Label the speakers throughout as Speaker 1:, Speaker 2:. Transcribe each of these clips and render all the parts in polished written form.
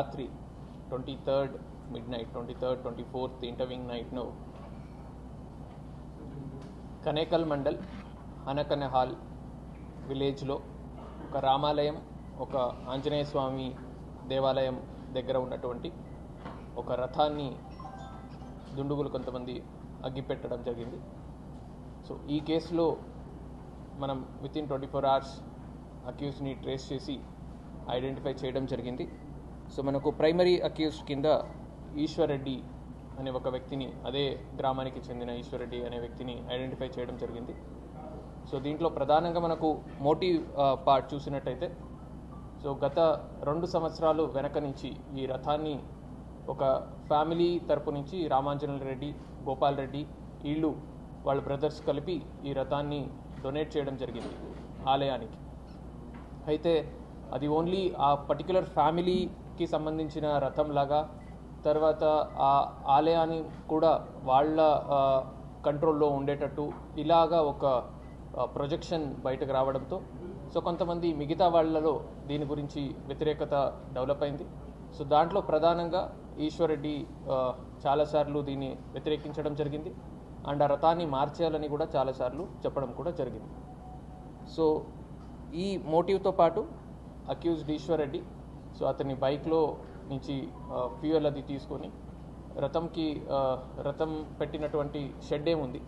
Speaker 1: రాత్రి 23rd midnight, 23rd, 24th intervening night no Kanekal Mandal Hanakane Hall village లో ఒక రామాలయం ఒక ఆంజనేయ స్వామి దేవాలయం దగ్గర ఉన్నటువంటి ఒక రథాన్ని దుండుగులు కొంతమంది అగ్గిపెట్టడం జరిగింది. సో ఈ కేసులో మనం వితిన్ 24 hours అక్యూజ్ని ట్రేస్ చేసి ఐడెంటిఫై చేయడం జరిగింది. సో మనకు ప్రైమరీ అక్యూజ్డ్ కింద ఈశ్వర్ రెడ్డి అనే ఒక వ్యక్తిని, అదే గ్రామానికి చెందిన ఈశ్వర్ రెడ్డి అనే వ్యక్తిని ఐడెంటిఫై చేయడం జరిగింది. సో దీంట్లో ప్రధానంగా మనకు మోటివ్ పార్ట్ చూసినట్టయితే, సో గత 2 సంవత్సరాలు వెనక నుంచి ఈ రథాన్ని ఒక ఫ్యామిలీ తరపు నుంచి రామాంజనేయ రెడ్డి, గోపాల్ రెడ్డి వీళ్ళు వాళ్ళ బ్రదర్స్ కలిపి ఈ రథాన్ని డొనేట్ చేయడం జరిగింది ఆలయానికి. అయితే అది ఓన్లీ ఆ పర్టికులర్ ఫ్యామిలీకి సంబంధించిన రథం లాగా, తర్వాత ఆ ఆలయాన్ని కూడా వాళ్ళ కంట్రోల్లో ఉండేటట్టు ఇలాగా ఒక ప్రొజెక్షన్ బయటకు రావడంతో సో కొంతమంది మిగతా వాళ్ళలో దీని గురించి వ్యతిరేకత డెవలప్ అయింది. సో దాంట్లో ప్రధానంగా ఈశ్వర్ రెడ్డి చాలాసార్లు దీన్ని వ్యతిరేకించడం జరిగింది అండ్ ఆ రథాన్ని మార్చేయాలని కూడా చాలాసార్లు చెప్పడం కూడా జరిగింది. సో ఈ మోటివ్తో పాటు అక్యూజ్డ్ ఈశ్వర్ రెడ్డి సో అతని బైక్లో నుంచి ఫ్యూయల్ అది తీసుకొని రథం పెట్టినటువంటి షెడ్ ఏముంది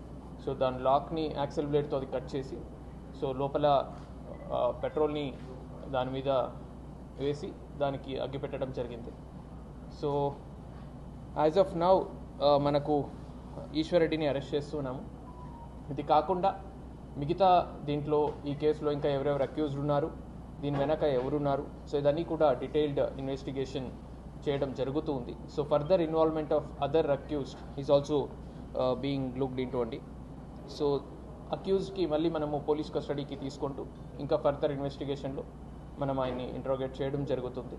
Speaker 1: సో దాని లాక్ని యాక్సెల్ బ్లేడ్తో అది కట్ చేసి సో లోపల పెట్రోల్ని దాని మీద వేసి దానికి అగ్గి పెట్టడం జరిగింది. సో యాజ్ ఆఫ్ నౌ మనకు ఈశ్వర్ రెడ్డిని అరెస్ట్ చేస్తున్నాము. ఇది కాకుండా మిగతా దీంట్లో ఈ కేసులో ఇంకా ఎవరెవరు అక్యూజ్డ్ ఉన్నారు, దీని వెనక ఎవరున్నారు, సో ఇదన్నీ కూడా డీటెయిల్డ్ ఇన్వెస్టిగేషన్ చేయడం జరుగుతుంది. So further involvement of other accused is also being looked into అండి. సో అక్యూజ్డ్కి మళ్ళీ మనము పోలీస్ కస్టడీకి తీసుకుంటూ ఇంకా ఫర్దర్ ఇన్వెస్టిగేషన్లో మనం ఆయన్ని ఇంట్రోగేట్ చేయడం జరుగుతుంది.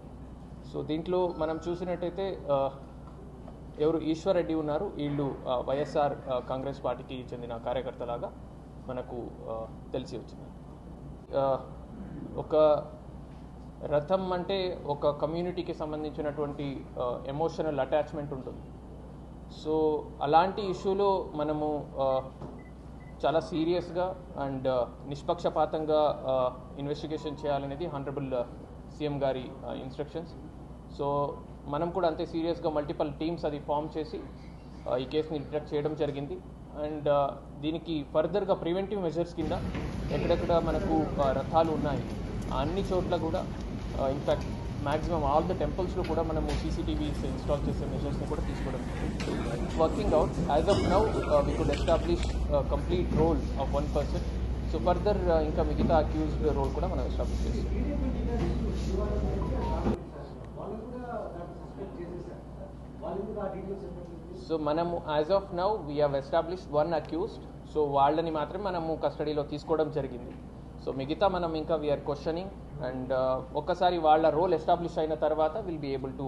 Speaker 1: సో దీంట్లో మనం చూసినట్టయితే ఎవరు ఈశ్వర్ రెడ్డి ఉన్నారు, వీళ్ళు వైఎస్ఆర్ కాంగ్రెస్ పార్టీకి చెందిన కార్యకర్తలాగా మనకు తెలిసి వచ్చింది. ఒక రథం అంటే ఒక కమ్యూనిటీకి సంబంధించినటువంటి ఎమోషనల్ అటాచ్మెంట్ ఉంటుంది. సో అలాంటి ఇష్యూలో మనము చాలా సీరియస్గా అండ్ నిష్పక్షపాతంగా ఇన్వెస్టిగేషన్ చేయాలనేది హానరబుల్ సీఎం గారి ఇన్స్ట్రక్షన్స్. సో మనం కూడా అంతే సీరియస్గా మల్టిపల్ టీమ్స్ అది ఫామ్ చేసి ఈ కేసుని డిటెక్ట్ చేయడం జరిగింది. అండ్ దీనికి ఫర్దర్గా ప్రివెంటివ్ మెజర్స్ కింద ఎక్కడెక్కడ మనకు రథాలు ఉన్నాయి అన్ని చోట్ల కూడా ఇన్ఫ్యాక్ట్ మ్యాక్సిమం ఆల్ ద టెంపుల్స్లో కూడా మనము సీసీటీవీస్ ఇన్స్టాల్ చేసే మెజర్స్ని కూడా తీసుకోవడం working out. As of now we could establish complete role of 1 person. So further ఇంకా మిగతా అక్యూజ్డ్ రోల్ కూడా మనం ఎస్టాబ్లిష్ చేస్తాం. సో మనము as of now we have established 1 accused. So వాళ్ళని మాత్రమే మనము కస్టడీలో తీసుకోవడం జరిగింది. సో మిగతా మనం ఇంకా వీఆర్ క్వశ్చనింగ్ అండ్ ఒక్కసారి వాళ్ళ రోల్ ఎస్టాబ్లిష్ అయిన తర్వాత విల్ బీ ఏబుల్ టు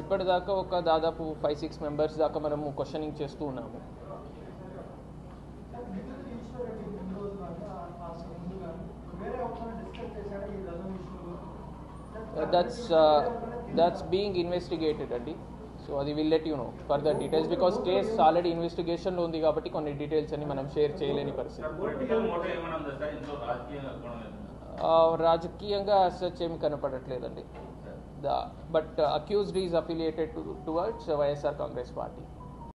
Speaker 1: ఇప్పటిదాకా ఒక దాదాపు 5-6 members దాకా మనము క్వశ్చనింగ్ చేస్తూ ఉన్నాము. that's being investigated అండి. సో అది will let you know further details because case already ఇన్వెస్టిగేషన్లో ఉంది కాబట్టి కొన్ని డీటెయిల్స్ అని మనం షేర్ చేయలేని పరిస్థితి. రాజకీయంగా సచ్ ఏమి కనపడట్లేదండి. But accused is affiliated towards YSR Congress party.